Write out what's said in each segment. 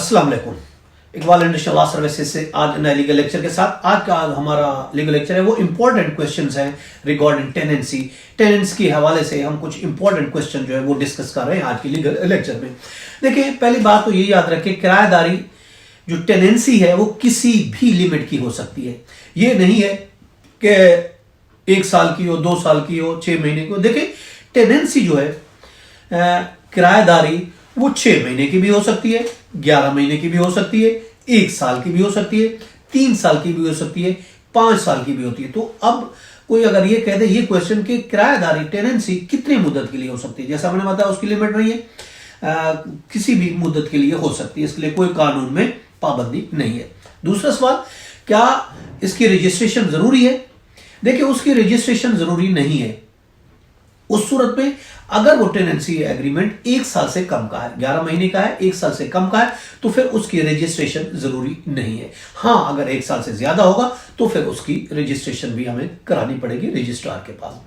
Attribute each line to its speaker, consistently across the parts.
Speaker 1: अस्सलाम वालेकुम। Iqbal industrial law services से आज नए लीगल लेक्चर के साथ। आज का हमारा लीगल लेक्चर है वो इंपॉर्टेंट क्वेश्चंस हैं रिगार्डिंग टेनेंसी। टेनेंस के हवाले से हम कुछ इंपॉर्टेंट क्वेश्चन जो है वो डिस्कस कर रहे हैं आज के लीगल लेक्चर में। देखिए, पहली बात तो ये याद रखें, किराएदारी जो टेनेंसी है वो किसी भी लिमिट की हो सकती है। ये नहीं है कि 1 साल की हो, 2 साल की हो, 6 महीने की हो। देखिए, टेनेंसी जो है किराएदारी वो 6 महीने की भी हो सकती है, 11 महीने की भी हो सकती है, 1 साल की भी हो सकती है, 3 साल की भी हो सकती है, 5 साल की भी होती है। तो अब कोई अगर ये कह दे ये क्वेश्चन कि किराएदारी टेनेंसी कितनी मुद्दत के लिए हो सकती है, जैसा मैंने बताया उसकी लिमिट नहीं है, किसी भी मुद्दत के लिए हो सकती है, इसके लिए कोई कानून में पाबंदी नहीं है। दूसरा सवाल, क्या इसकी रजिस्ट्रेशन जरूरी है? देखिए, उसकी रजिस्ट्रेशन जरूरी नहीं है उस सूरत में अगर वो टेनेंसी एग्रीमेंट 1 साल से कम का है, 11 महीने का है, 1 साल से कम का है, तो फिर उसकी रजिस्ट्रेशन जरूरी नहीं है। हाँ, अगर 1 साल से ज्यादा होगा तो फिर उसकी रजिस्ट्रेशन भी हमें करानी पड़ेगी रजिस्ट्रार के पास।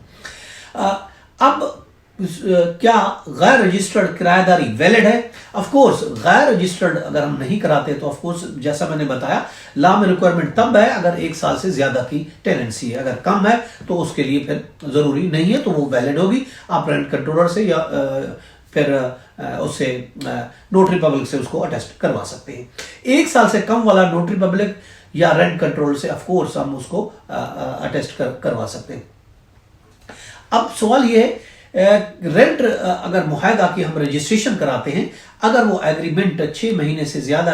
Speaker 1: अब क्या गैर रजिस्टर्ड किराएदारी वैलिड है? ऑफ कोर्स, गैर रजिस्टर्ड अगर हम नहीं कराते तो ऑफ कोर्स जैसा मैंने बताया लॉ में रिक्वायरमेंट तब है अगर 1 साल से ज्यादा की टेनेंसी है। अगर कम है तो उसके लिए फिर जरूरी नहीं है, तो वो वैलिड होगी। आप रेंट कंट्रोलर से या फिर उससे नोटरी पब्लिक से उसको अटेस्ट करवा सकते हैं। 1 साल से कम वाला नोटरी पब्लिक या रेंट कंट्रोलर से ऑफ कोर्स हम उसको अटेस्ट करवा सकते हैं। अब सवाल ये है, रेंट अगर मुआहदा की हम रजिस्ट्रेशन कराते हैं, अगर वो एग्रीमेंट 6 महीने से ज्यादा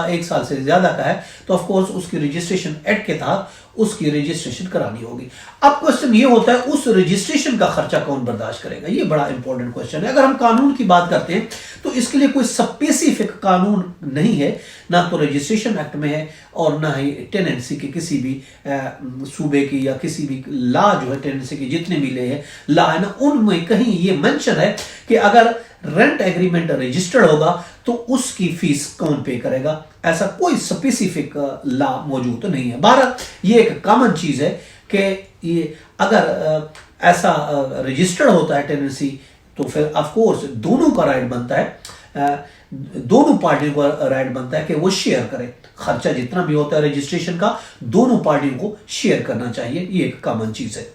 Speaker 1: 1 साल से ज्यादा का है तो ऑफ कोर्स उसकी रजिस्ट्रेशन एक्ट के तहत उसकी रजिस्ट्रेशन करानी होगी। अब क्वेश्चन ये होता है उस रजिस्ट्रेशन का खर्चा कौन बर्दाश्त करेगा? ये बड़ा इंपॉर्टेंट क्वेश्चन है। अगर हम कानून की बात करते हैं तो इसके लिए कोई स्पेसिफिक कानून नहीं है, ना तो रजिस्ट्रेशन एक्ट में है और ना ही टेनेंसी के किसी भी सूबे की या किसी भी लॉ जो है टेनेंसी की जितने भी ले है लॉ है ना, उनमें कहीं ये मेंशन है कि अगर रेंट एग्रीमेंट रजिस्टर्ड होगा तो उसकी फीस कौन पे करेगा। ऐसा कोई स्पेसिफिक लॉ मौजूद तो नहीं है। बहरहाल ये एक कॉमन चीज है कि ये अगर ऐसा रजिस्टर्ड होता है टेनेंसी तो फिर ऑफ कोर्स दोनों का राइट बनता है, दोनों पार्टियों का राइट बनता है कि वो शेयर करें खर्चा जितना भी होता है रजिस्ट्रेशन का, दोनों पार्टियों को शेयर करना चाहिए। ये एक कॉमन चीज है।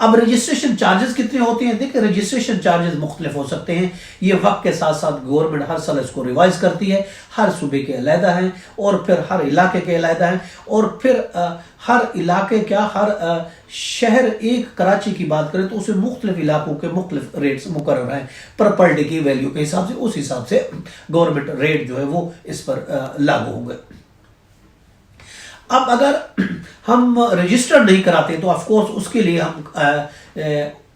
Speaker 1: अब रजिस्ट्रेशन चार्जेस कितने होते हैं? देखिए, रजिस्ट्रेशन चार्जेस मुख्तलिफ हो सकते हैं। ये वक्त के साथ साथ गवर्नमेंट हर साल इसको रिवाइज करती है। हर सूबे के अलहदा हैं और फिर हर इलाके के अलहदा हैं और फिर हर इलाके क्या हर शहर, एक कराची की बात करें तो उसे मुख्तलिफ इलाकों के मुख्तलिफ रेट्स मुकर्रर हैं पर डे की वैल्यू के हिसाब से। उस हिसाब से गवर्नमेंट रेट जो है वो इस पर लागू होंगे। अब अगर हम रजिस्टर नहीं कराते तो ऑफ कोर्स उसके लिए हम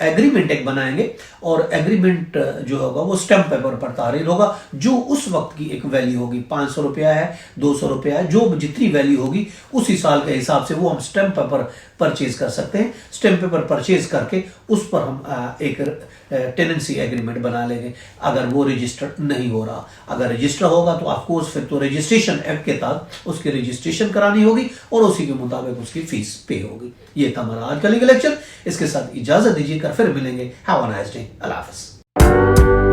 Speaker 1: एग्रीमेंट एक बनाएंगे और एग्रीमेंट जो होगा वो स्टैम्प पेपर पर तारीख होगा, जो उस वक्त की एक वैल्यू होगी। 500 रुपया है, 200 रुपया है, जो जितनी वैल्यू होगी उसी साल के हिसाब से वो हम स्टैम्प पेपर परचेज कर सकते हैं। स्टैम्प पेपर परचेज करके उस पर हम एक टेनेंसी एग्रीमेंट बना लेंगे अगर वो रजिस्टर्ड नहीं हो रहा। अगर रजिस्टर होगा तो ऑफकोर्स फिर तो रजिस्ट्रेशन एक्ट के तहत उसकी रजिस्ट्रेशन करानी होगी और उसी के मुताबिक उसकी फीस पे होगी। ये था हमारा आज का लीगल लेक्चर। इसके साथ इजाजत दीजिएगा, फिर मिलेंगे। Have a nice day. अल्लाह हाफ़िज़।